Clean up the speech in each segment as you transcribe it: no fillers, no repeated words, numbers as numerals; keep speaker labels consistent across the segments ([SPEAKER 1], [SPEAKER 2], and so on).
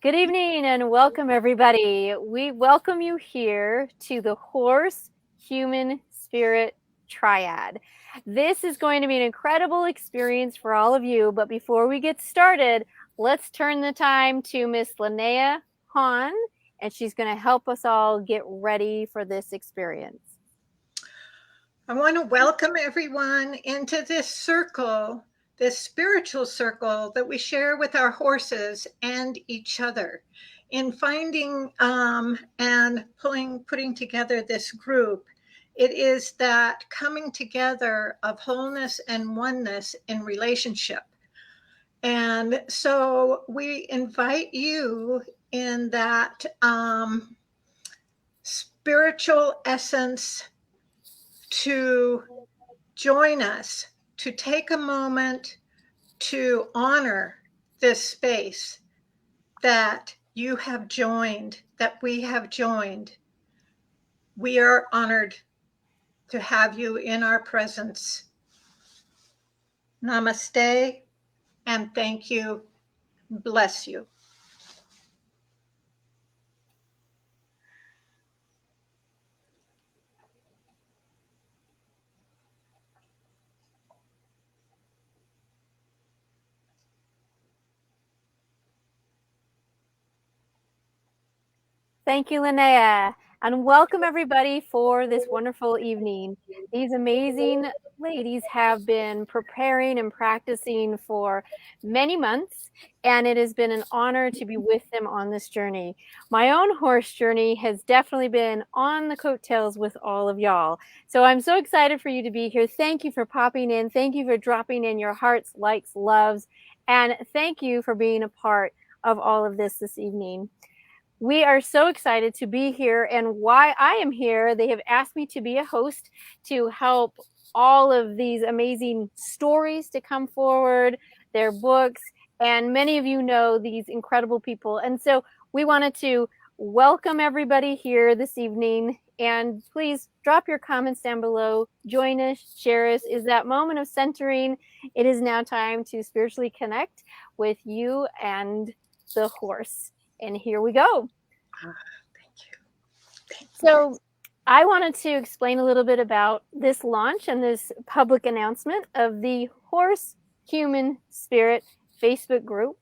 [SPEAKER 1] Good evening and welcome, everybody. We welcome you here to the Horse Human Spirit Triad. This is going to be an incredible experience for all of you. But before we get started, let's turn the time to Miss Linnea Hahn, and she's going to help us all get ready for this experience.
[SPEAKER 2] I want to welcome everyone into this circle, this spiritual circle that we share with our horses and each other in finding and putting together this group. It is that coming together of wholeness and oneness in relationship. And so we invite you in that spiritual essence to join us, to take a moment to honor this space that you have joined, that we have joined. We are honored to have you in our presence. Namaste and thank you. Bless you.
[SPEAKER 1] Thank you, Linnea, and welcome everybody for this wonderful evening. These amazing ladies have been preparing and practicing for many months, and it has been an honor to be with them on this journey. My own horse journey has definitely been on the coattails with all of y'all. So I'm so excited for you to be here. Thank you for popping in. Thank you for dropping in your hearts, likes, loves, and thank you for being a part of all of this evening. We are so excited to be here, and why I am here, they have asked me to be a host to help all of these amazing stories to come forward, their books, and many of you know these incredible people. And so we wanted to welcome everybody here this evening, and please drop your comments down below. Join us, share us. Is that moment of centering. It is now time to spiritually connect with you and the horse. And here we go.
[SPEAKER 2] Thank you.
[SPEAKER 1] So I wanted to explain a little bit about this launch and this public announcement of the Horse Human Spirit Facebook group.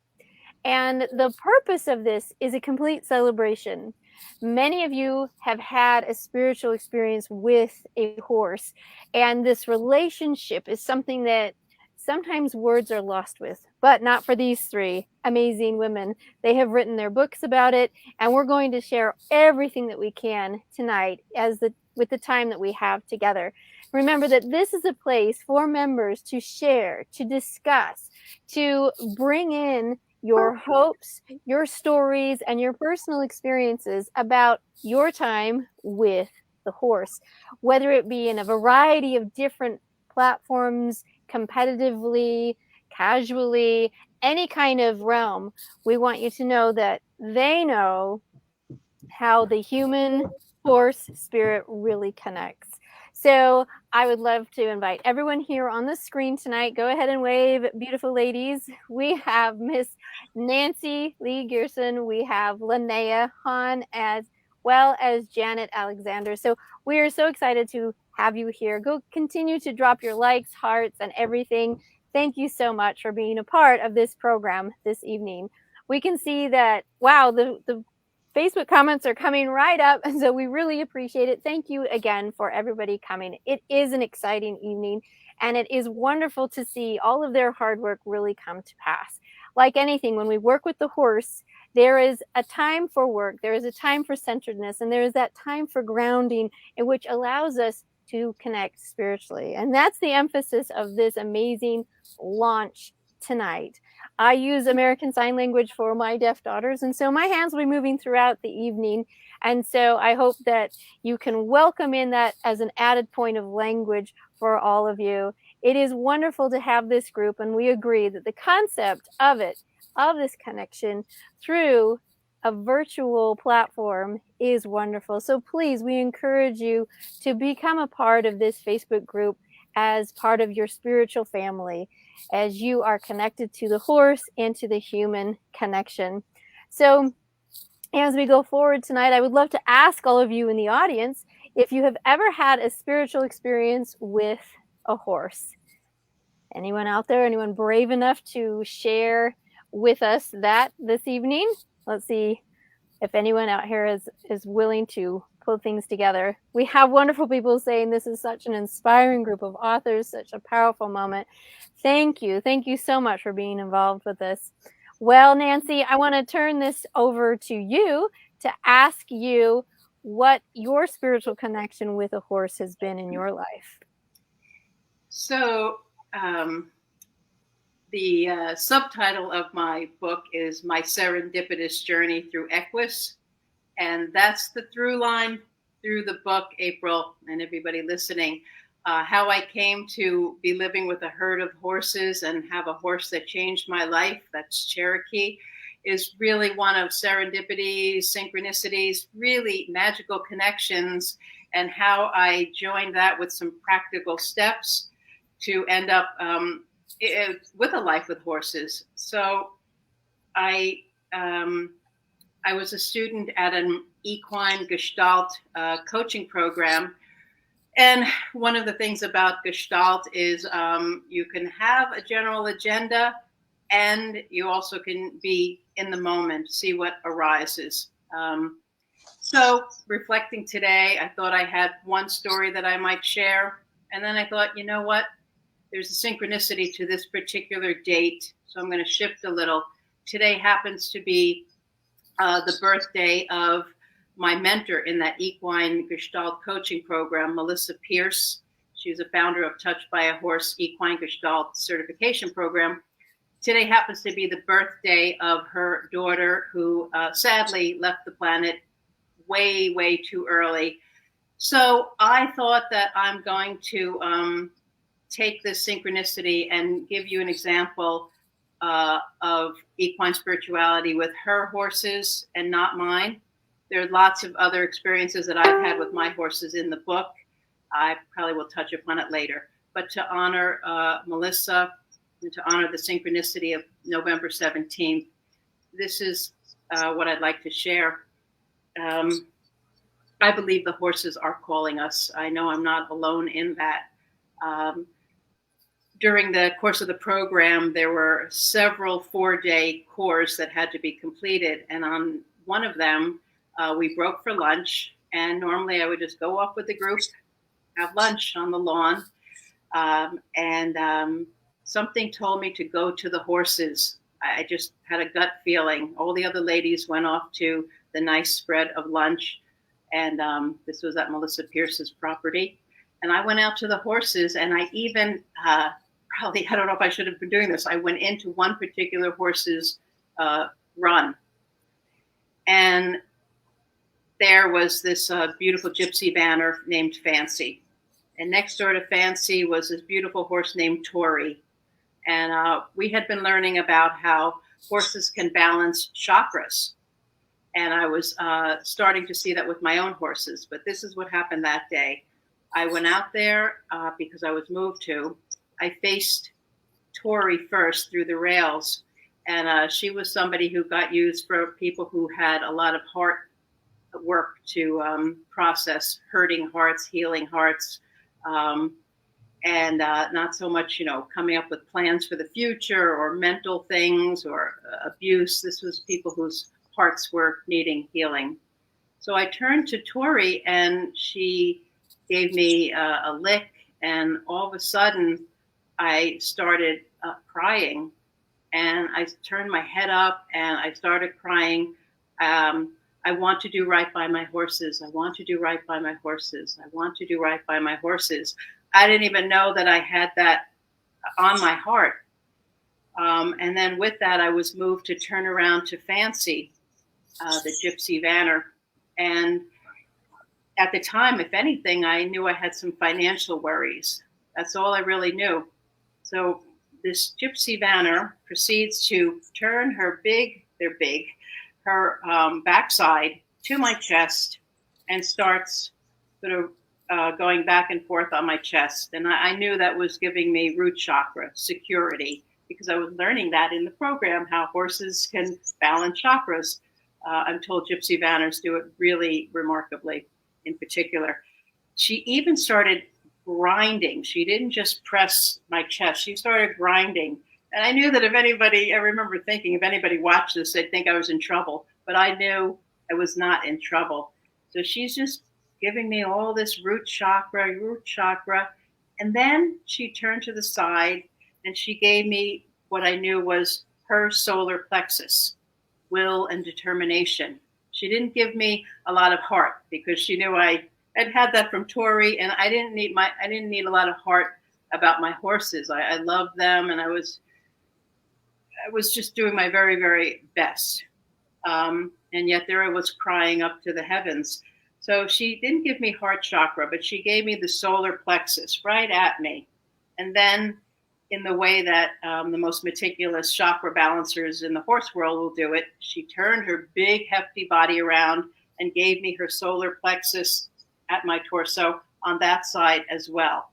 [SPEAKER 1] And the purpose of this is a complete celebration. Many of you have had a spiritual experience with a horse, and this relationship is something that sometimes words are lost with, but not for these three amazing women. They have written their books about it, and we're going to share everything that we can tonight with the time that we have together. Remember that this is a place for members to share, to discuss, to bring in your hopes, your stories, and your personal experiences about your time with the horse, whether it be in a variety of different platforms, competitively, casually, any kind of realm. We want you to know that they know how the human horse spirit really connects. So I would love to invite everyone here on the screen tonight. Go ahead and wave, beautiful ladies. We have Miss Nancy Lee Gerson. We have Linnea Hahn, as well as Janet Alexander. So we are so excited to have you here. Go continue to drop your likes, hearts, and everything. Thank you so much for being a part of this program this evening. We can see that, wow, the Facebook comments are coming right up, and so we really appreciate it. Thank you again for everybody coming. It is an exciting evening, and it is wonderful to see all of their hard work really come to pass. Like anything, when we work with the horse, there is a time for work, there is a time for centeredness, and there is that time for grounding, in which allows us to connect spiritually. And that's the emphasis of this amazing launch tonight. I use American Sign Language for my deaf daughters, and so my hands will be moving throughout the evening. And so I hope that you can welcome in that as an added point of language for all of you. It is wonderful to have this group, and we agree that the concept of this connection through a virtual platform is wonderful. So please, we encourage you to become a part of this Facebook group as part of your spiritual family, as you are connected to the horse and to the human connection. So as we go forward tonight, I would love to ask all of you in the audience if you have ever had a spiritual experience with a horse. Anyone out there? Anyone brave enough to share with us that this evening? Let's see if anyone out here is willing to pull things together. We have wonderful people saying this is such an inspiring group of authors, such a powerful moment. Thank you. Thank you so much for being involved with this. Well, Nancy, I want to turn this over to you to ask you what your spiritual connection with a horse has been in your life.
[SPEAKER 3] So, the subtitle of my book is My Serendipitous Journey Through Equus. And that's the through line through the book, April, and everybody listening. How I came to be living with a herd of horses and have a horse that changed my life, that's Cherokee, is really one of serendipities, synchronicities, really magical connections, and how I joined that with some practical steps to end up with a life with horses. So I was a student at an equine Gestalt coaching program. And one of the things about Gestalt is you can have a general agenda, and you also can be in the moment, see what arises. So reflecting today, I thought I had one story that I might share. And then I thought, you know what? There's a synchronicity to this particular date. So I'm going to shift a little. Today happens to be the birthday of my mentor in that equine Gestalt coaching program, Melissa Pierce. She's a founder of Touched by a Horse Equine Gestalt certification program. Today happens to be the birthday of her daughter, who sadly left the planet way, way too early. So I thought that I'm going to take this synchronicity and give you an example of equine spirituality with her horses and not mine. There are lots of other experiences that I've had with my horses in the book. I probably will touch upon it later. But to honor Melissa and to honor the synchronicity of November 17th, this is what I'd like to share. I believe the horses are calling us. I know I'm not alone in that. During the course of the program, there were several 4-day cores that had to be completed. And on one of them, we broke for lunch. And normally I would just go off with the group, have lunch on the lawn. Something told me to go to the horses. I just had a gut feeling. All the other ladies went off to the nice spread of lunch. And this was at Melissa Pierce's property. And I went out to the horses, and I even probably, I don't know if I should have been doing this. I went into one particular horse's run. And there was this beautiful gypsy banner named Fancy. And next door to Fancy was this beautiful horse named Tori. And we had been learning about how horses can balance chakras. And I was starting to see that with my own horses. But this is what happened that day. I went out there because I was moved to. I faced Tori first through the rails. And she was somebody who got used for people who had a lot of heart work to process, hurting hearts, healing hearts, and not so much, coming up with plans for the future or mental things or abuse. This was people whose hearts were needing healing. So I turned to Tori, and she gave me a lick, and all of a sudden I started crying, and I turned my head up and I started crying. I want to do right by my horses. I want to do right by my horses. I want to do right by my horses. I didn't even know that I had that on my heart. And then with that, I was moved to turn around to Fancy, the gypsy vanner. And at the time, if anything, I knew I had some financial worries. That's all I really knew. So this gypsy vanner proceeds to turn her her backside to my chest and starts sort of going back and forth on my chest. And I knew that was giving me root chakra security. because I was learning that in the program, how horses can balance chakras. I'm told Gypsy Vanners do it really remarkably in particular. She even started grinding. She didn't just press my chest. She started grinding. And I knew that I remember thinking if anybody watched this, they'd think I was in trouble. But I knew I was not in trouble. So she's just giving me all this root chakra. And then she turned to the side and she gave me what I knew was her solar plexus, will and determination. She didn't give me a lot of heart because she knew I had that from Tori, and I didn't need a lot of heart about my horses. I loved them, and I was just doing my very, very best. And yet there I was crying up to the heavens. So she didn't give me heart chakra, but she gave me the solar plexus right at me. And then in the way that the most meticulous chakra balancers in the horse world will do it, she turned her big, hefty body around and gave me her solar plexus at my torso on that side as well.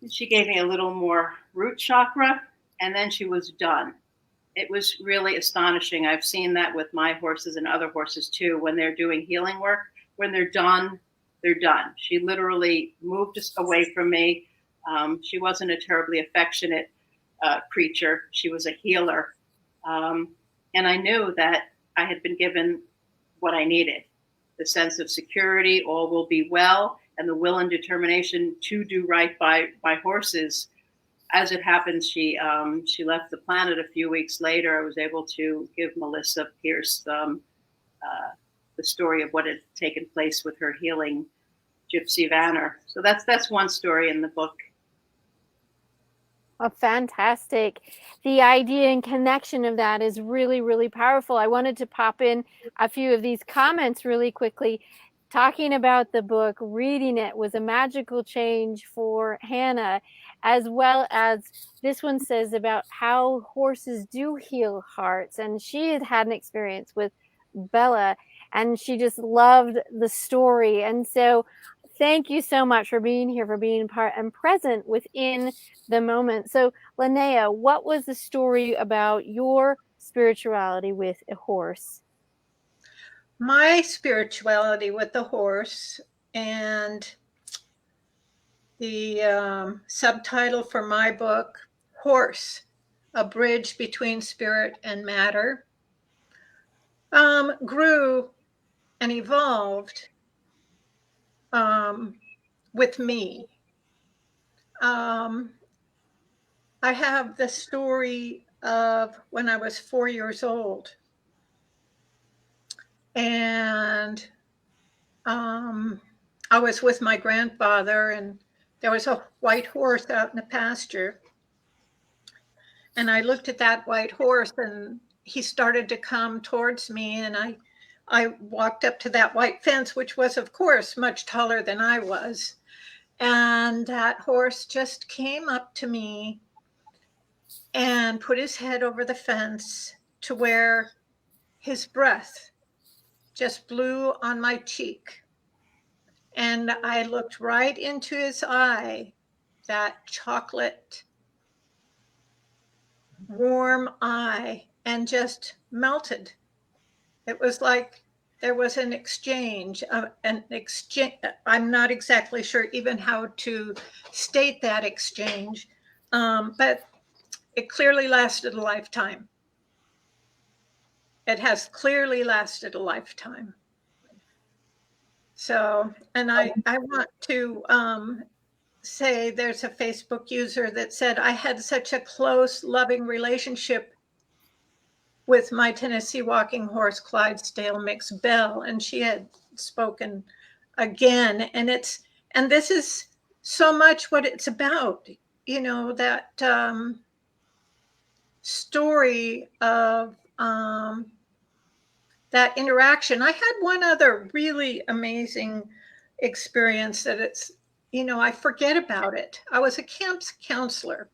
[SPEAKER 3] And she gave me a little more root chakra, and then she was done. It was really astonishing. I've seen that with my horses and other horses too. When they're doing healing work, when they're done, they're done. She literally moved us away from me. She wasn't a terribly affectionate creature. She was a healer. And I knew that I had been given what I needed, the sense of security, all will be well, and the will and determination to do right by horses. As it happened, she left the planet a few weeks later. I was able to give Melissa Pierce the story of what had taken place with her healing Gypsy Vanner. So that's one story in the book.
[SPEAKER 1] Oh, fantastic. The idea and connection of that is really, really powerful. I wanted to pop in a few of these comments really quickly. Talking about the book, reading it was a magical change for Hannah, as well as this one says about how horses do heal hearts. And she had had an experience with Bella, and she just loved the story. And so thank you so much for being here, for being part and present within the moment. So, Linnea, what was the story about your spirituality with a horse?
[SPEAKER 2] My spirituality with the horse, and the subtitle for my book, Horse, A Bridge Between Spirit and Matter, grew and evolved with me. I have the story of when I was 4 years old, and I was with my grandfather, and there was a white horse out in the pasture. And I looked at that white horse, and he started to come towards me, and I walked up to that white fence, which was, of course, much taller than I was. And that horse just came up to me and put his head over the fence to where his breath just blew on my cheek. And I looked right into his eye, that chocolate, warm eye, and just melted. It was like there was an exchange. I'm not exactly sure even how to state that exchange, but it clearly lasted a lifetime. It has clearly lasted a lifetime. So, and I want to say there's a Facebook user that said, I had such a close, loving relationship with my Tennessee walking horse, Clydesdale Mix Bell, and she had spoken again. And this is so much what it's about, that story of that interaction. I had one other really amazing experience that I forget about it. I was a camp counselor,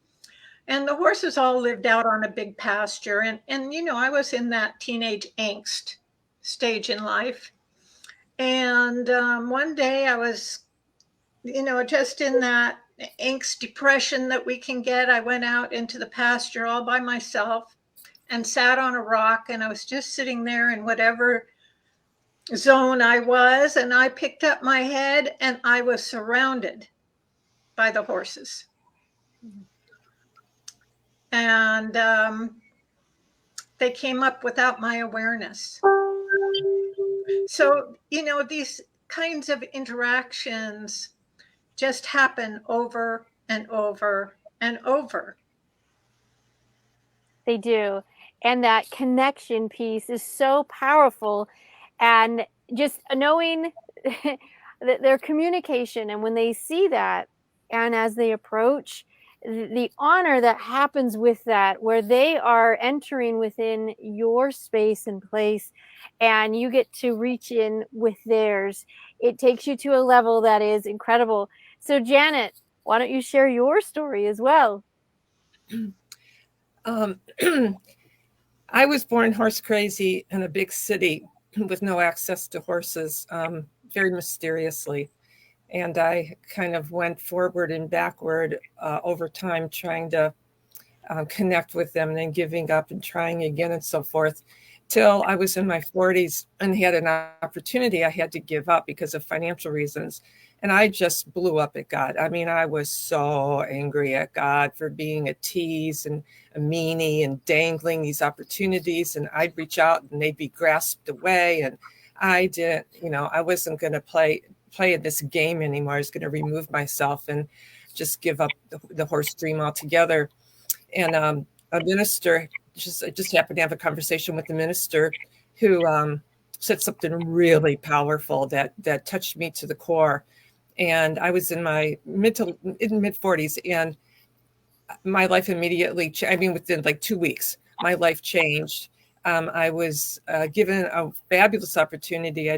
[SPEAKER 2] and the horses all lived out on a big pasture. And I was in that teenage angst stage in life. And one day I was, just in that angst, depression that we can get, I went out into the pasture all by myself and sat on a rock, and I was just sitting there in whatever zone I was, and I picked up my head and I was surrounded by the horses. And they came up without my awareness. So, these kinds of interactions just happen over and over and over.
[SPEAKER 1] They do. And that connection piece is so powerful. And just knowing that their communication, and when they see that, and as they approach, the honor that happens with that, where they are entering within your space and place, and you get to reach in with theirs, it takes you to a level that is incredible. So, Janet, why don't you share your story as well?
[SPEAKER 4] I was born horse crazy in a big city with no access to horses, very mysteriously. And I kind of went forward and backward over time, trying to connect with them and then giving up and trying again and so forth, till I was in my 40s and had an opportunity I had to give up because of financial reasons. And I just blew up at God. I mean, I was so angry at God for being a tease and a meanie and dangling these opportunities. And I'd reach out and they'd be grasped away. And I didn't, I wasn't going to play this game anymore. I was going to remove myself and just give up the horse dream altogether. And a minister, I just happened to have a conversation with the minister who said something really powerful that touched me to the core. And I was in my mid 40s, and my life immediately within like 2 weeks, my life changed. I was given a fabulous opportunity I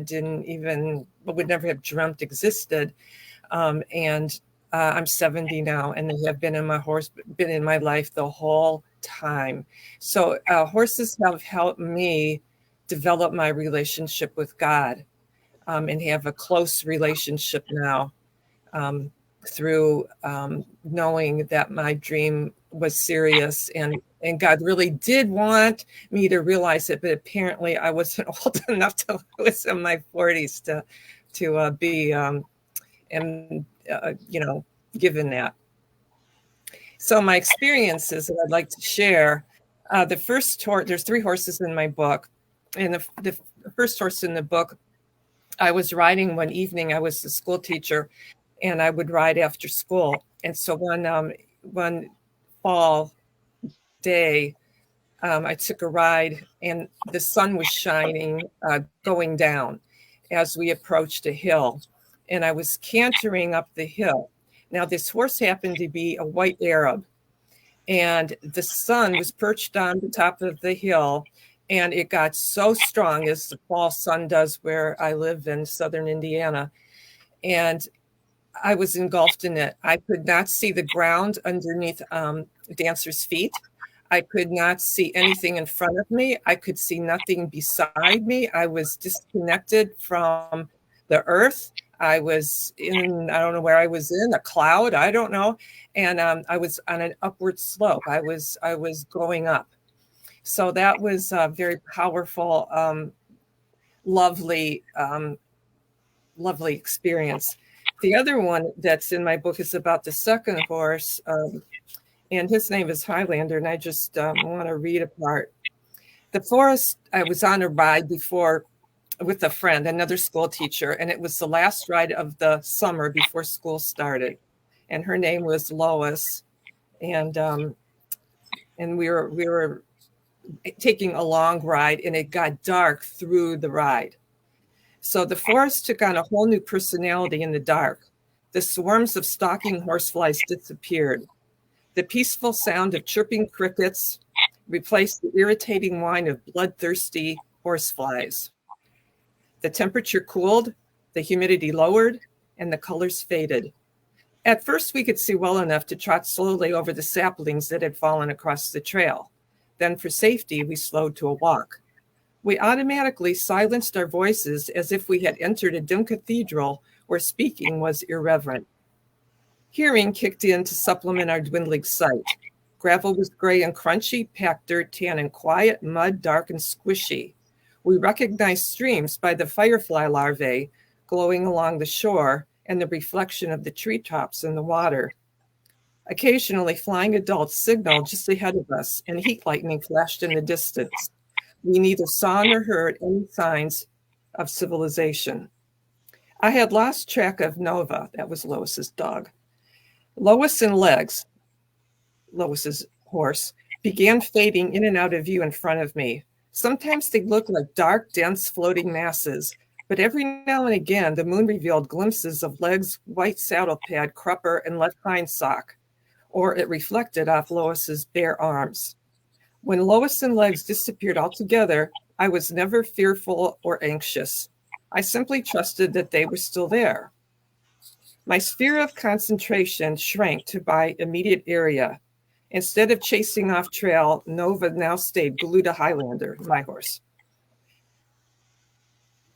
[SPEAKER 4] would never have dreamt existed. And I'm 70 now, and they have been in my life the whole time. So horses have helped me develop my relationship with God, and have a close relationship now, through knowing that my dream was serious, and God really did want me to realize it, but apparently I wasn't old enough till I was in my 40s to be given that. So my experiences that I'd like to share. The first horse, there's 3 horses in my book, and the first horse in the book, I was riding one evening. I was a school teacher, and I would ride after school. And so one fall day, I took a ride, and the sun was shining, going down as we approached a hill, and I was cantering up the hill. Now, this horse happened to be a white Arab, and the sun was perched on the top of the hill, and it got so strong, as the fall sun does where I live in southern Indiana, and I was engulfed in it. I could not see the ground underneath Dancer's feet. I could not see anything in front of me. I could see nothing beside me. I was disconnected from the earth. I was I don't know where I was in, a cloud, I don't know. And I was on an upward slope. I was going up. So that was a very powerful, lovely experience. The other one that's in my book is about the second horse, and his name is Highlander, and I just want to read a part. The forest, I was on a ride before with a friend, another school teacher, and it was the last ride of the summer before school started. And her name was Lois, and we were taking a long ride, and it got dark through the ride. So the forest took on a whole new personality in the dark. The swarms of stalking horseflies disappeared. The peaceful sound of chirping crickets replaced the irritating whine of bloodthirsty horseflies. The temperature cooled, the humidity lowered, and the colors faded. At first, we could see well enough to trot slowly over the saplings that had fallen across the trail. Then, for safety, we slowed to a walk. We automatically silenced our voices as if we had entered a dim cathedral where speaking was irreverent. Hearing kicked in to supplement our dwindling sight. Gravel was gray and crunchy, packed dirt, tan and quiet, mud dark and squishy. We recognized streams by the firefly larvae glowing along the shore and the reflection of the treetops in the water. Occasionally, flying adults signaled just ahead of us, and heat lightning flashed in the distance. We neither saw nor heard any signs of civilization. I had lost track of Nova, that was Lois's dog. Lois and Legs, Lois's horse, began fading in and out of view in front of me. Sometimes they looked like dark, dense, floating masses, but every now and again, the moon revealed glimpses of Legs' white saddle pad, crupper, and left hind sock, or it reflected off Lois's bare arms. When Lois and Legs disappeared altogether, I was never fearful or anxious. I simply trusted that they were still there. My sphere of concentration shrank to my immediate area. Instead of chasing off trail, Nova now stayed glued to Highlander, my horse.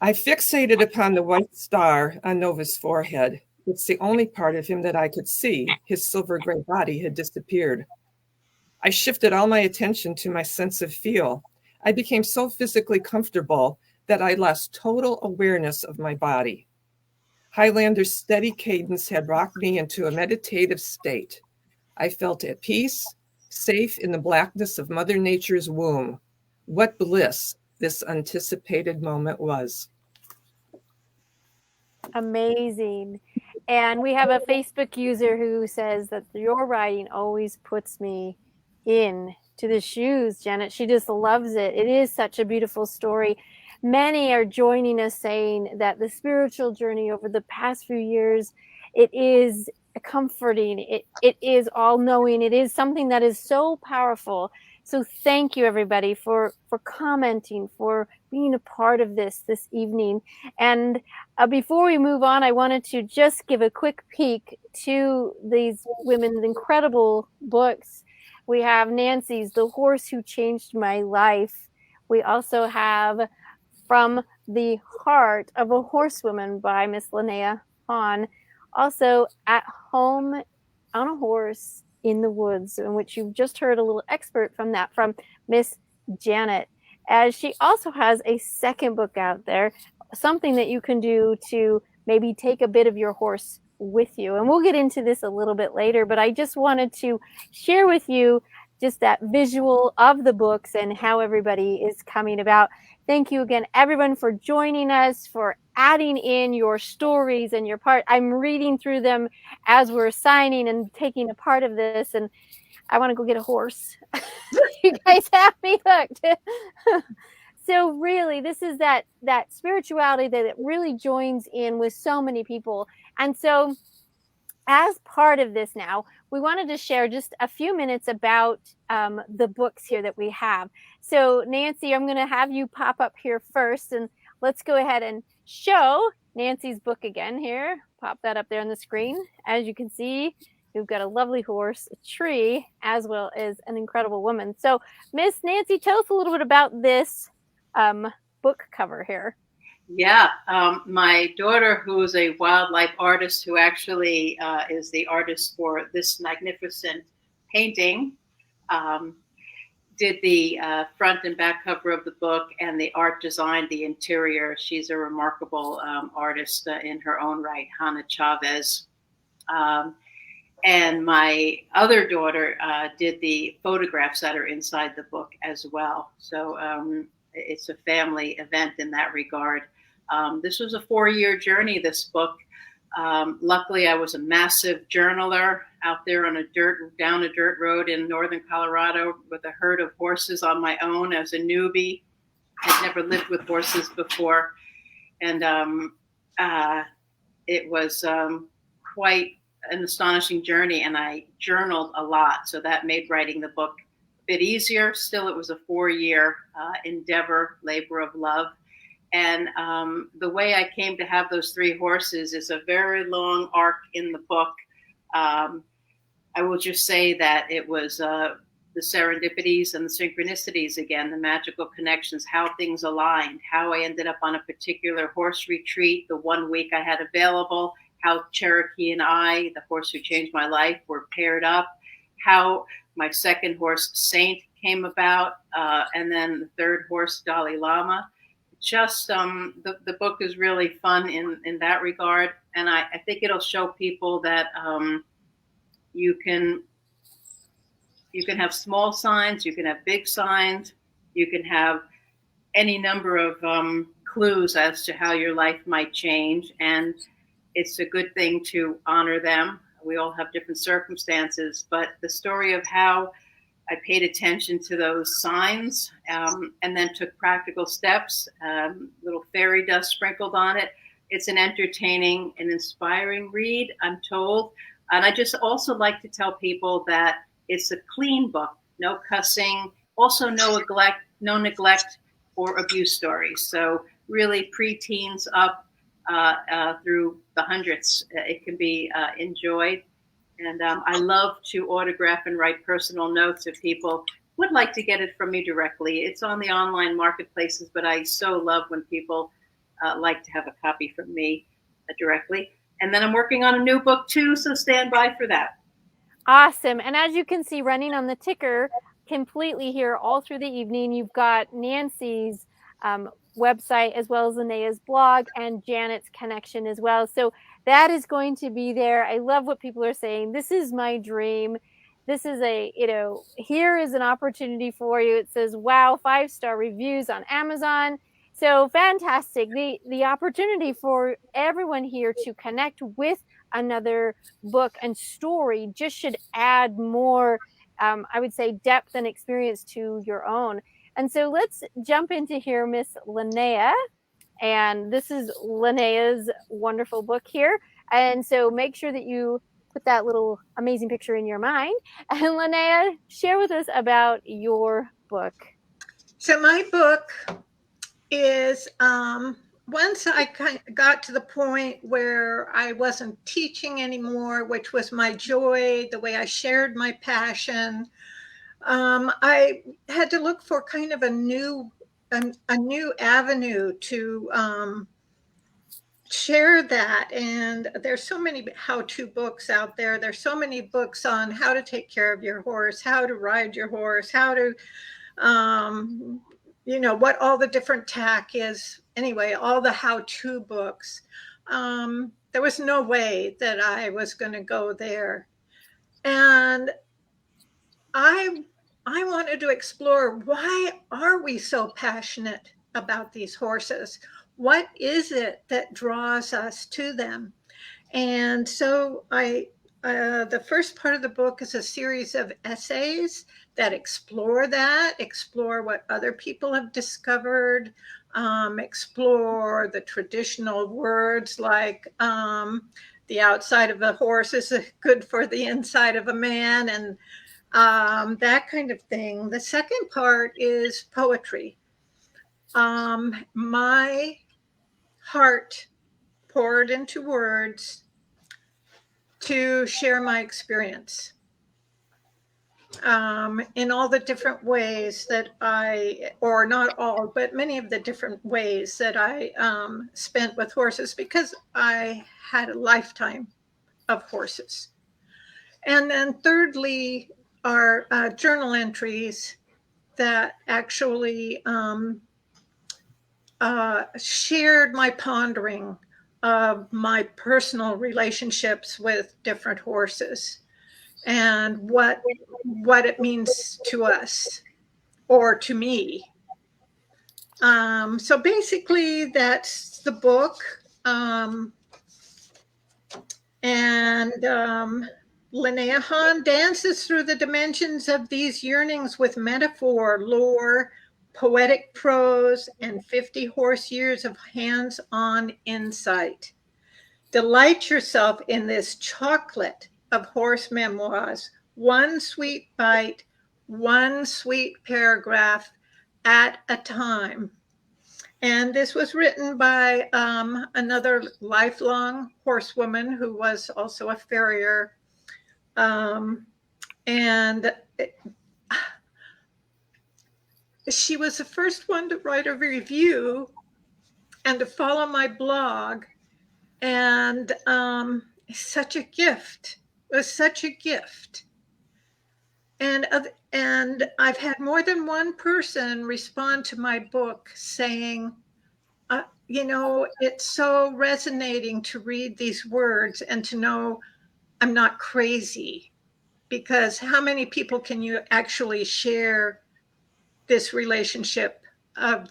[SPEAKER 4] I fixated upon the white star on Nova's forehead. It's the only part of him that I could see. His silver gray body had disappeared. I shifted all my attention to my sense of feel. I became so physically comfortable that I lost total awareness of my body. Highlander's steady cadence had rocked me into a meditative state. I felt at peace, safe in the blackness of Mother Nature's womb. What bliss this anticipated moment was.
[SPEAKER 1] Amazing. And we have a Facebook user who says that your writing always puts me in to the shoes, Janet. She just loves it. It is such a beautiful story. Many are joining us saying that the spiritual journey over the past few years, it is comforting. It is all-knowing. It is something that is so powerful. So thank you, everybody, for commenting, for being a part of this evening. And before we move on, I wanted to just give a quick peek to these women's incredible books. We have Nancy's The Horse Who Changed My Life. We also have From the Heart of a Horsewoman by Miss Linnea Hahn. Also, At Home on a Horse in the Woods, in which you've just heard a little expert from that from Miss Janet. As she also has a second book out there, something that you can do to maybe take a bit of your horse with you. And we'll get into this a little bit later, but I just wanted to share with you just that visual of the books and how everybody is coming about. Thank you again, everyone, for joining us, for adding in your stories and your part. I'm reading through them as we're signing and taking a part of this, and I want to go get a horse. You guys have me hooked. So really, this is that spirituality that it really joins in with so many people. And so as part of this now, we wanted to share just a few minutes about the books here that we have. So Nancy, I'm going to have you pop up here first, and let's go ahead and show Nancy's book again here. Pop that up there on the screen. As you can see, we've got a lovely horse, a tree, as well as an incredible woman. So Miss Nancy, tell us a little bit about this book cover here.
[SPEAKER 3] Yeah, my daughter, who is a wildlife artist, who actually is the artist for this magnificent painting, did the front and back cover of the book, and the art designed the interior. She's a remarkable artist in her own right, Hannah Chavez. And my other daughter did the photographs that are inside the book as well. So it's a family event in that regard. This was a 4-year journey, this book. Luckily, I was a massive journaler out there on down a dirt road in northern Colorado with a herd of horses on my own as a newbie. I'd never lived with horses before. And it was quite an astonishing journey, and I journaled a lot. So that made writing the book a bit easier. Still, it was a 4-year endeavor, labor of love. And the way I came to have those 3 horses is a very long arc in the book. I will just say that it was the serendipities and the synchronicities again, the magical connections, how things aligned, how I ended up on a particular horse retreat the 1 week I had available, how Cherokee and I, the horse who changed my life, were paired up, how my second horse, Saint, came about, and then the third horse, Dalai Lama. Just the book is really fun in that regard, and I think it'll show people that you can have small signs, you can have big signs, you can have any number of clues as to how your life might change, and it's a good thing to honor them. We all have different circumstances, but the story of how I paid attention to those signs, and then took practical steps, little fairy dust sprinkled on it. It's an entertaining and inspiring read, I'm told. And I just also like to tell people that it's a clean book, no cussing, also no neglect or abuse stories. So really preteens up through the hundreds, it can be enjoyed. And I love to autograph and write personal notes if people would like to get it from me directly. It's on the online marketplaces, but I so love when people like to have a copy from me directly. And then I'm working on a new book too, so stand by for that.
[SPEAKER 1] Awesome. And as you can see running on the ticker completely here all through the evening, you've got Nancy's website as well as Linnea's blog and Janet's connection as well. So that is going to be there. I love what people are saying. This is my dream. This is here is an opportunity for you. It says, wow, 5-star reviews on Amazon. So fantastic. The opportunity for everyone here to connect with another book and story just should add more, I would say, depth and experience to your own. And so let's jump into here, Miss Linnea. And this is Linnea's wonderful book here. And so make sure that you put that little amazing picture in your mind. And Linnea, share with us about your book.
[SPEAKER 2] So my book is, once I kind of got to the point where I wasn't teaching anymore, which was my joy, the way I shared my passion, I had to look for kind of a new avenue to share that. And there's so many how-to books out there. There's so many books on how to take care of your horse, how to ride your horse, how to what all the different tack is. Anyway, all the how-to books. There was no way that I was going to go there. And I wanted to explore, why are we so passionate about these horses? What is it that draws us to them? And so the first part of the book is a series of essays that explore what other people have discovered, explore the traditional words like the outside of a horse is good for the inside of a man, and that kind of thing. The second part is poetry. My heart poured into words to share my experience in all the different ways that or not all, but many of the different ways that I spent with horses, because I had a lifetime of horses. And then thirdly are journal entries that actually shared my pondering of my personal relationships with different horses and what it means to us or to me. So basically that's the book. Linnea Hahn dances through the dimensions of these yearnings with metaphor, lore, poetic prose, and 50 horse years of hands-on insight. Delight yourself in this chocolate of horse memoirs, one sweet bite, one sweet paragraph at a time. And this was written by another lifelong horsewoman who was also a farrier. And she was the first one to write a review and to follow my blog And it's such a gift. It was such a gift. And I've had more than one person respond to my book saying, it's so resonating to read these words and to know I'm not crazy. Because how many people can you actually share this relationship of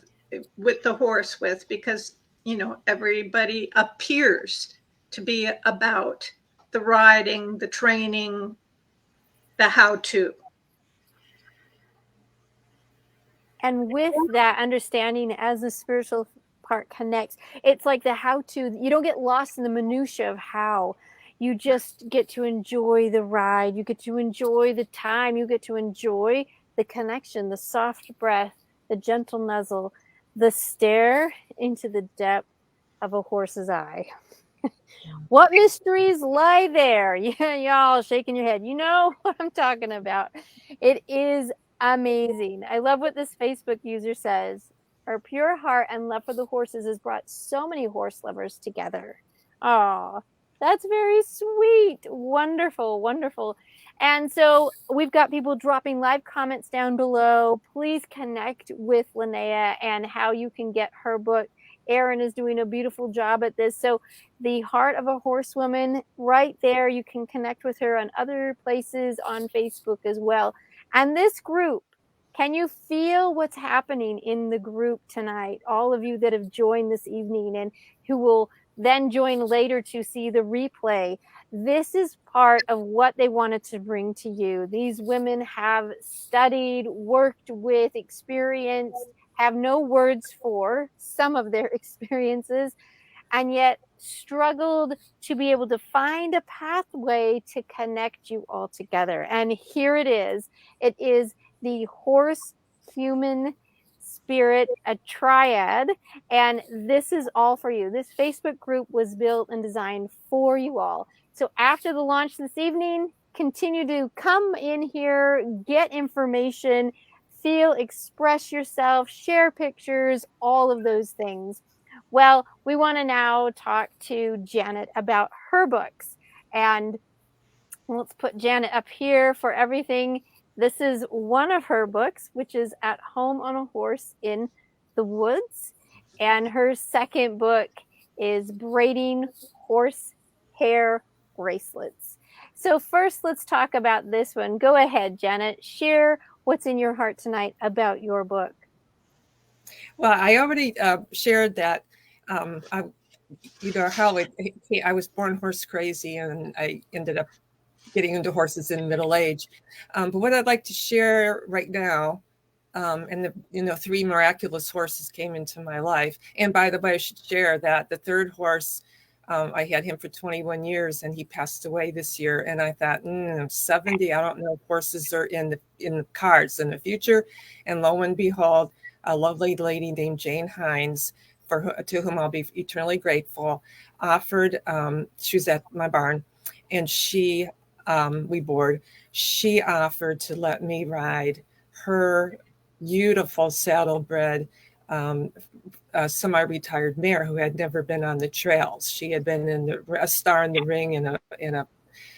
[SPEAKER 2] with the horse with? Because everybody appears to be about the riding, the training, the how-to.
[SPEAKER 1] And with that understanding, as the spiritual part connects, it's like the how-to. You don't get lost in the minutia of how. You just get to enjoy the ride. You get to enjoy the time. You get to enjoy the connection, the soft breath, the gentle nuzzle, the stare into the depth of a horse's eye. What mysteries lie there? Yeah, y'all shaking your head. You know what I'm talking about. It is amazing. I love what this Facebook user says. Our pure heart and love for the horses has brought so many horse lovers together. Oh, that's very sweet. Wonderful, wonderful. And so we've got people dropping live comments down below. Please connect with Linnea and how you can get her book. Erin is doing a beautiful job at this. So the Heart of a Horsewoman, right there. You can connect with her on other places on Facebook as well. And this group, can you feel what's happening in the group tonight? All of you that have joined this evening and who will then join later to see the replay. This is part of what they wanted to bring to you. These women have studied, worked with, experienced, have no words for some of their experiences, and yet struggled to be able to find a pathway to connect you all together. And here it is. It is the horse human spirit, a triad. And this is all for you. This Facebook group was built and designed for you all. So after the launch this evening, continue to come in here, get information, feel, express yourself, share pictures, all of those things. Well, we want to now talk to Janet about her books. And let's put Janet up here for everything. This is one of her books, which is At Home on a Horse in the Woods. And her second book is Braiding Horse Hair Bracelets. So first, let's talk about this one. Go ahead, Janet. Share what's in your heart tonight about your book.
[SPEAKER 4] Well, I already shared that. I was born horse crazy, and I ended up getting into horses in middle age. But what I'd like to share right now, and 3 miraculous horses came into my life. And by the way, I should share that the third horse, I had him for 21 years, and he passed away this year. And I thought, 70, I don't know if horses are in the cards in the future. And lo and behold, a lovely lady named Jane Hines, to whom I'll be eternally grateful, offered, she was at my barn, and she offered to let me ride her beautiful saddlebred semi-retired mare who had never been on the trails. She had been a star in the ring in a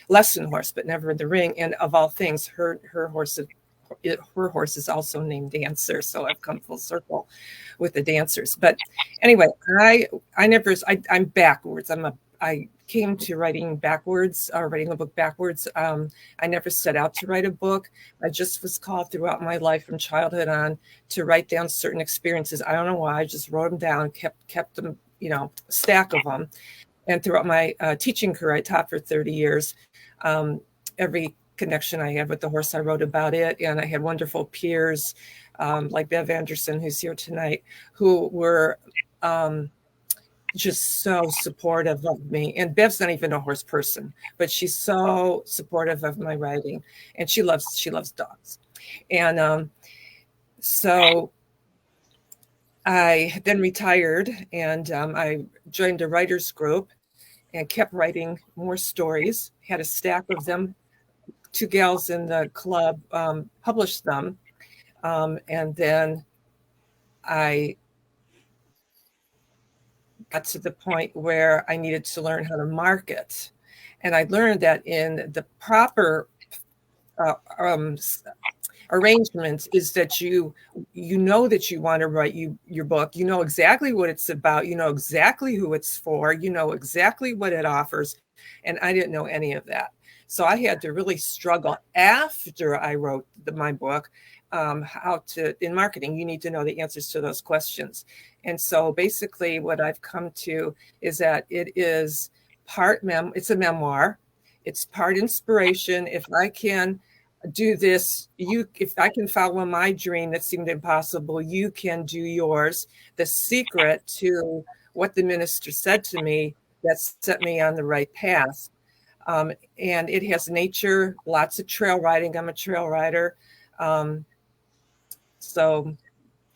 [SPEAKER 4] lesson horse, but never in the ring. And of all things, her horse is also named Dancer. So I've come full circle with the dancers. But anyway, I'm backwards. I came to writing backwards, or writing a book backwards. I never set out to write a book. I just was called throughout my life from childhood on to write down certain experiences. I don't know why. I just wrote them down, kept them, a stack of them. And throughout my teaching career, I taught for 30 years. Every connection I had with the horse, I wrote about it. And I had wonderful peers like Bev Anderson, who's here tonight, who were just so supportive of me. And Bev's not even a horse person, but she's so supportive of my writing, and she loves dogs. And so I then retired, and I joined a writers group and kept writing more stories, had a stack of them. 2 gals in the club published them. And then I got to the point where I needed to learn how to market. And I learned that in the proper arrangement is that you know that you want to write your book. You know exactly what it's about. You know exactly who it's for. You know exactly what it offers. And I didn't know any of that. So I had to really struggle after I wrote my book, how to, in marketing, you need to know the answers to those questions. And so basically what I've come to is that it is it's a memoir. It's part inspiration. If I can do this, if I can follow my dream that seemed impossible, you can do yours. The secret to what the minister said to me that set me on the right path. And it has nature, lots of trail riding. I'm a trail rider. So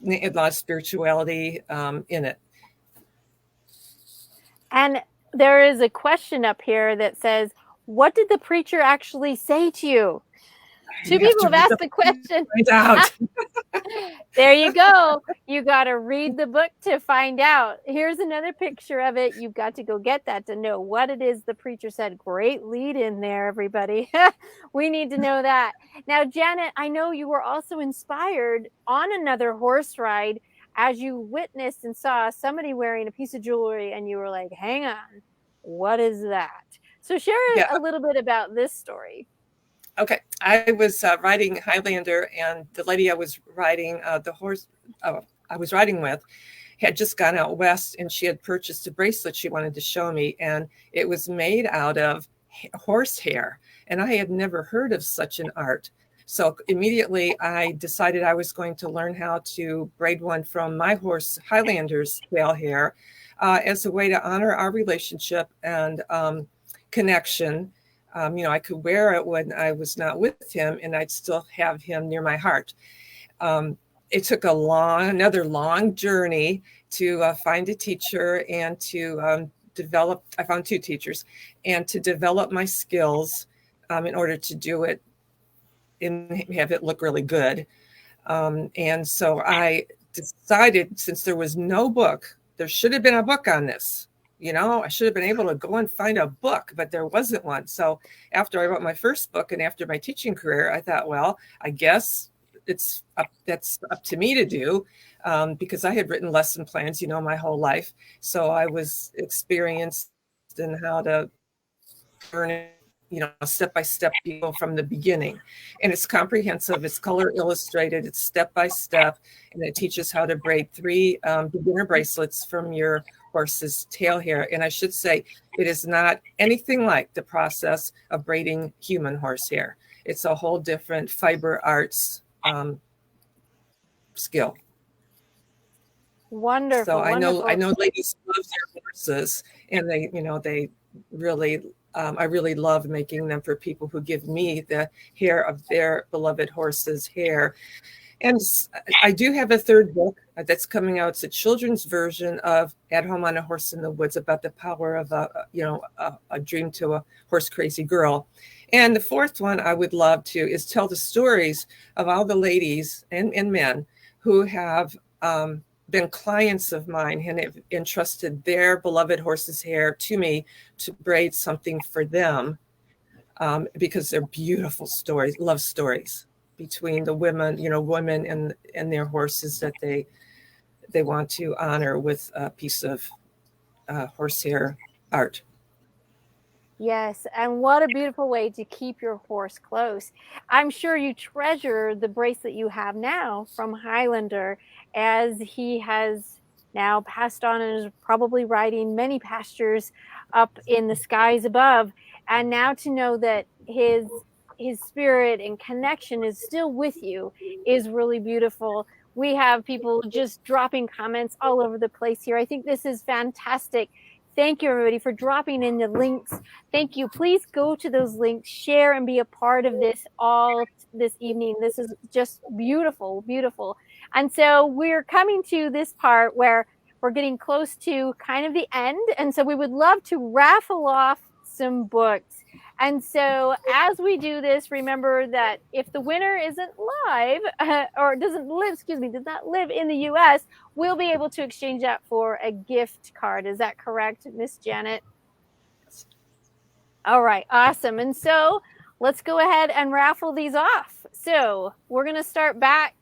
[SPEAKER 4] a lot of spirituality in it.
[SPEAKER 1] And there is a question up here that says, what did the preacher actually say to you? Two people have asked the question.
[SPEAKER 4] Find out.
[SPEAKER 1] There you go. You got to read the book to find out. Here's another picture of it. You've got to go get that to know what it is the preacher said. Great lead in there, everybody. We need to know that. Now, Janet, I know you were also inspired on another horse ride as you witnessed and saw somebody wearing a piece of jewelry and you were like, hang on, what is that? So share a little bit about this story.
[SPEAKER 4] Okay, I was riding Highlander, and the lady I was riding, the horse I was riding with, had just gone out west, and she had purchased a bracelet she wanted to show me, and it was made out of horse hair, and I had never heard of such an art. So immediately I decided I was going to learn how to braid one from my horse Highlander's tail hair as a way to honor our relationship and connection. I could wear it when I was not with him, and I'd still have him near my heart. It took another long journey to find a teacher and to develop. I found two teachers, and to develop my skills in order to do it and have it look really good. And so I decided, since there was no book, there should have been a book on this. I should have been able to go and find a book, but there wasn't one. So after I wrote my first book and after my teaching career, I thought, well, I guess that's up to me to do, because I had written lesson plans, my whole life. So I was experienced in how to learn it, step by step, from the beginning. And it's comprehensive, it's color illustrated, it's step by step, and it teaches how to braid 3 beginner bracelets from your horse's tail hair. And I should say, it is not anything like the process of braiding human horsehair. It's a whole different fiber arts skill.
[SPEAKER 1] Wonderful.
[SPEAKER 4] So I
[SPEAKER 1] wonderful.
[SPEAKER 4] know ladies love their horses, and they really, I really love making them for people who give me the hair of their beloved horse's hair. And I do have a third book that's coming out. It's a children's version of At Home on a Horse in the Woods, about the power of a dream to a horse crazy girl. And the fourth one I would love to is tell the stories of all the ladies and men who have been clients of mine and have entrusted their beloved horse's hair to me to braid something for them, because they're beautiful stories, love stories between the women and their horses that they want to honor with a piece of horsehair art.
[SPEAKER 1] Yes, and what a beautiful way to keep your horse close. I'm sure you treasure the bracelet you have now from Highlander, as he has now passed on and is probably riding many pastures up in the skies above. And now to know that his spirit and connection is still with you is really beautiful. We have people just dropping comments all over the place here. I think this is fantastic. Thank you, everybody, for dropping in the links. Thank you. Please go to those links, share, and be a part of this all this evening. This is just beautiful, beautiful. And so we're coming to this part where we're getting close to kind of the end. And so we would love to raffle off some books. And so as we do this, remember that if the winner isn't live or doesn't live, does not live in the US, we'll be able to exchange that for a gift card. Is that correct, Miss Janet? All right, awesome. And so let's go ahead and raffle these off. So we're going to start back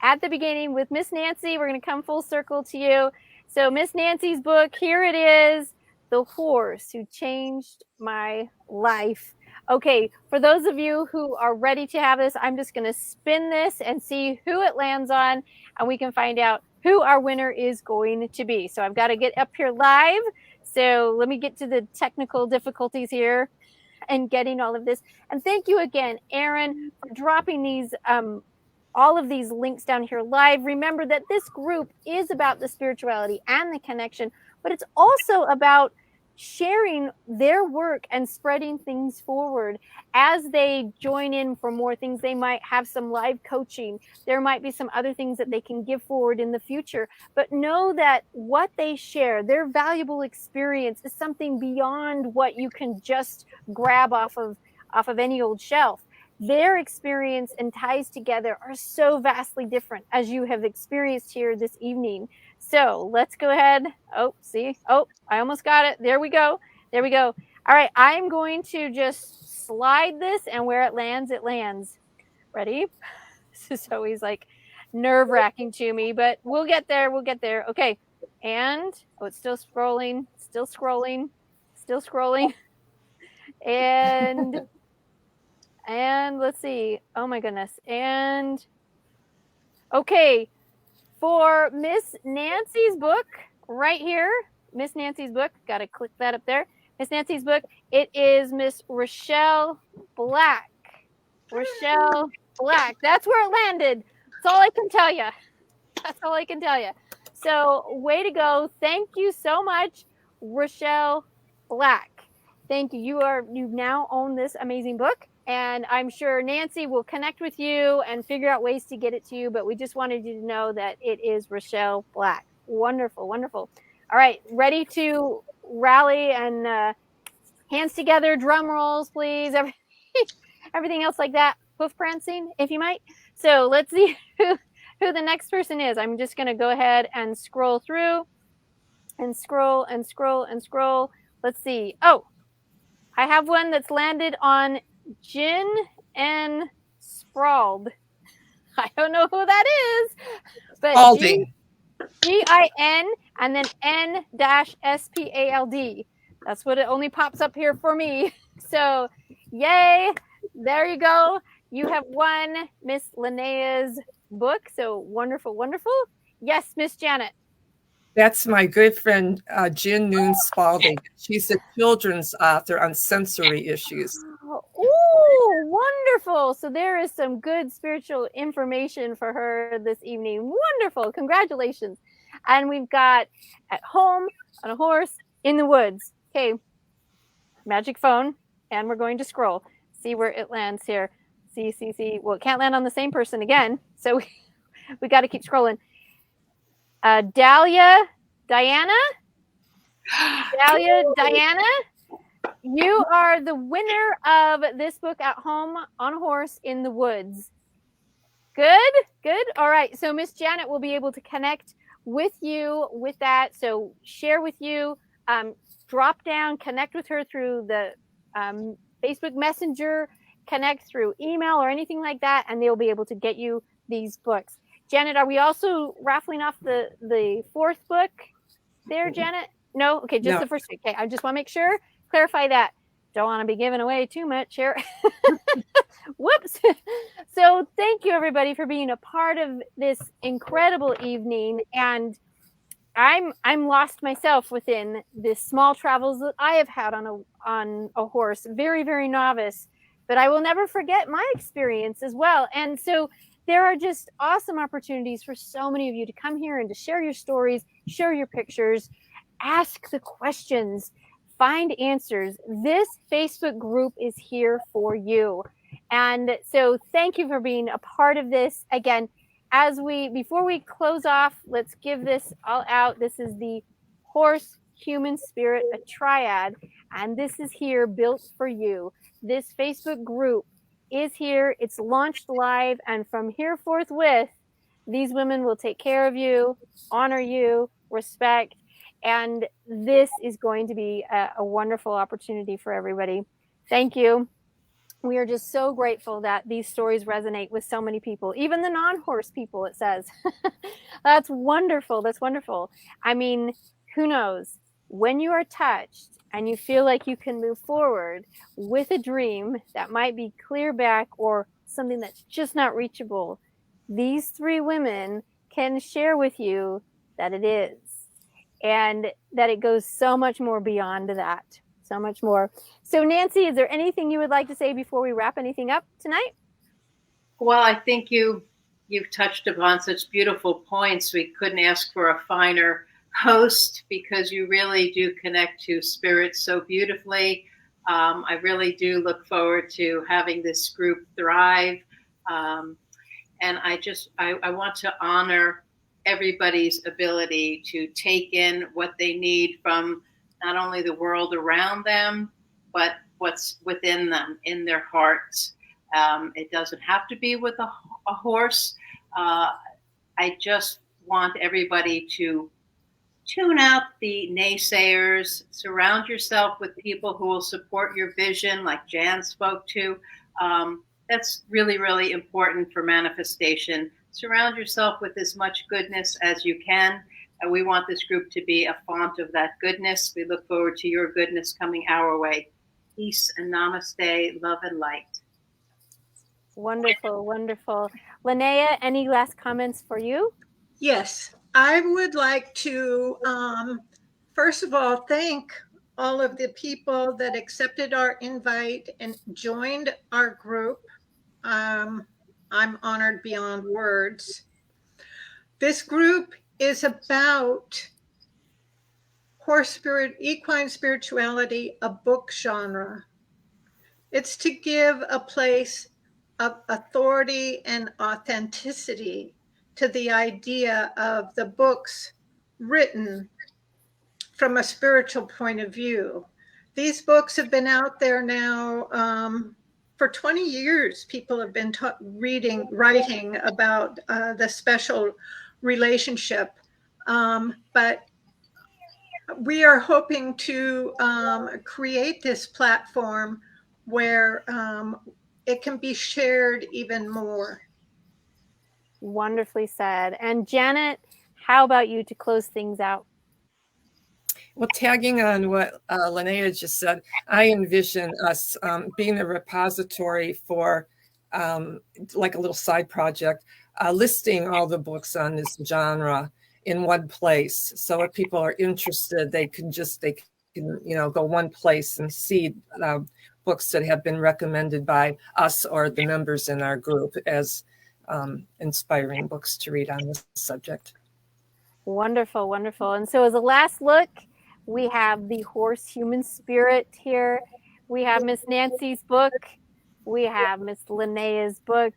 [SPEAKER 1] at the beginning with Miss Nancy. We're going to come full circle to you. So Miss Nancy's book, here it is, The Horse Who Changed My Life. Okay, for those of you who are ready to have this, I'm just going to spin this and see who it lands on, and we can find out who our winner is going to be. So I've got to get up here live. So let me get to the technical difficulties here and getting all of this. And thank you again, Aaron, for dropping these all of these links down here live. Remember that this group is about the spirituality and the connection, but it's also about sharing their work and spreading things forward. As they join in for more things, they might have some live coaching. There might be some other things that they can give forward in the future. But know that what they share, their valuable experience, is something beyond what you can just grab off of any old shelf. Their experience and ties together are so vastly different, as you have experienced here this evening. So let's go ahead. Oh, see? Oh, I almost got it. There we go. There we go. All right, I'm going to just slide this, and where it lands, it lands. Ready? This is always like nerve-wracking to me, but we'll get there. We'll get there. Okay. And, oh, it's still scrolling, still scrolling, still scrolling. And let's see. Oh my goodness. And okay, for Miss Nancy's book right here, Miss Nancy's book, got to click that up there. Miss Nancy's book, it is Miss Rochelle Black. Rochelle Black. That's where it landed. That's all I can tell you. That's all I can tell you. So way to go. Thank you so much, Rochelle Black. Thank you. You now own this amazing book. And I'm sure Nancy will connect with you and figure out ways to get it to you. But we just wanted you to know that it is Rochelle Black. Wonderful, wonderful. All right, ready to rally and hands together, drum rolls, please. Everything else like that. Hoof prancing, if you might. So let's see who the next person is. I'm just going to go ahead and scroll through and scroll and scroll and scroll. Let's see. Oh, I have one that's landed on Gin and Sprawled. I don't know who that is, but Gin and then N-SPALD. That's what it only pops up here for me. So, yay! There you go. You have won Miss Linnea's book. So wonderful, wonderful. Yes, Miss Janet.
[SPEAKER 4] That's my good friend, Jen Noon Spalding. She's a children's author on sensory issues.
[SPEAKER 1] Oh, wonderful. So there is some good spiritual information for her this evening. Wonderful. Congratulations. And we've got At Home, on a Horse, in the Woods. Okay. Magic phone. And we're going to scroll. See where it lands here. See. Well, it can't land on the same person again. So we got to keep scrolling. Dahlia Diana, you are the winner of this book, At Home on a Horse in the Woods. Good. All right. So Miss Janet will be able to connect with you with that. So share with you, drop down, connect with her through the Facebook Messenger, connect through email or anything like that, and they'll be able to get you these books. Janet, are we also raffling off the fourth book there, Janet? No? Okay, just the first week. Okay, I just want to make sure, clarify that. Don't want to be giving away too much here. Whoops. So thank you, everybody, for being a part of this incredible evening. And I'm lost myself within the small travels that I have had on a horse. Very, very novice. But I will never forget my experience as well. And so there are just awesome opportunities for so many of you to come here and to share your stories, share your pictures, ask the questions, find answers. This Facebook group is here for you. And so thank you for being a part of this. Again, before we close off, let's give this all out. This is the Horse human, spirit, a triad. And this is here built for you. This Facebook group is here. It's launched live. And from here forthwith, these women will take care of you, honor you, respect. And this is going to be a wonderful opportunity for everybody. Thank you. We are just so grateful that these stories resonate with so many people, even the non-horse people, it says. That's wonderful. That's wonderful. I mean, who knows? When you are touched and you feel like you can move forward with a dream that might be clear back or something that's just not reachable, these three women can share with you that it is, and that it goes so much more beyond that. So much more. So Nancy, is there anything you would like to say before we wrap anything up tonight?
[SPEAKER 3] Well, I think you've touched upon such beautiful points. We couldn't ask for a finer host, because you really do connect to spirit so beautifully. I really do look forward to having this group thrive. And I want to honor everybody's ability to take in what they need from not only the world around them, but what's within them, in their hearts. It doesn't have to be with a horse. I just want everybody to tune out the naysayers, surround yourself with people who will support your vision, like Jan spoke to. That's really, really important for manifestation. Surround yourself with as much goodness as you can. We want this group to be a font of that goodness. We look forward to your goodness coming our way. Peace and namaste, love and light.
[SPEAKER 1] Wonderful, wonderful. Linnea, any last comments for you?
[SPEAKER 2] Yes, I would like to, first of all, thank all of the people that accepted our invite and joined our group. I'm honored beyond words. This group is about horse spirit, equine spirituality, a book genre. It's to give a place of authority and authenticity to the idea of the books written from a spiritual point of view. These books have been out there now for 20 years. People have been writing about the special relationship. But we are hoping to create this platform where it can be shared even more.
[SPEAKER 1] Wonderfully said. And Janet, how about you to close things out?
[SPEAKER 4] Well, tagging on what Linnea just said, I envision us being a repository for like a little side project, listing all the books on this genre in one place. So if people are interested, they can go one place and see books that have been recommended by us or the members in our group as inspiring books to read on this subject.
[SPEAKER 1] Wonderful, wonderful. And so as a last look, we have the Horse Human Spirit here. We have Miss Nancy's book. We have Miss Linnea's book.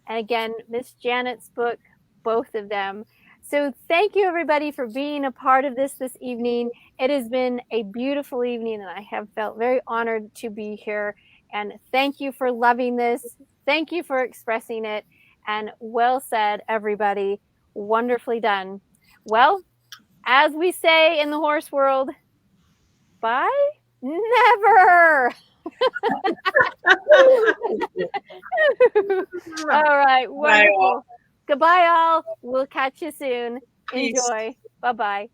[SPEAKER 1] And again, Miss Janet's book, both of them. So thank you, everybody, for being a part of this evening. It has been a beautiful evening, and I have felt very honored to be here. And thank you for loving this. Thank you for expressing it. And well said, everybody. Wonderfully done. Well, as we say in the horse world, bye? Never. All right. Wonderful. Goodbye, all. We'll catch you soon. Enjoy. Bye-bye.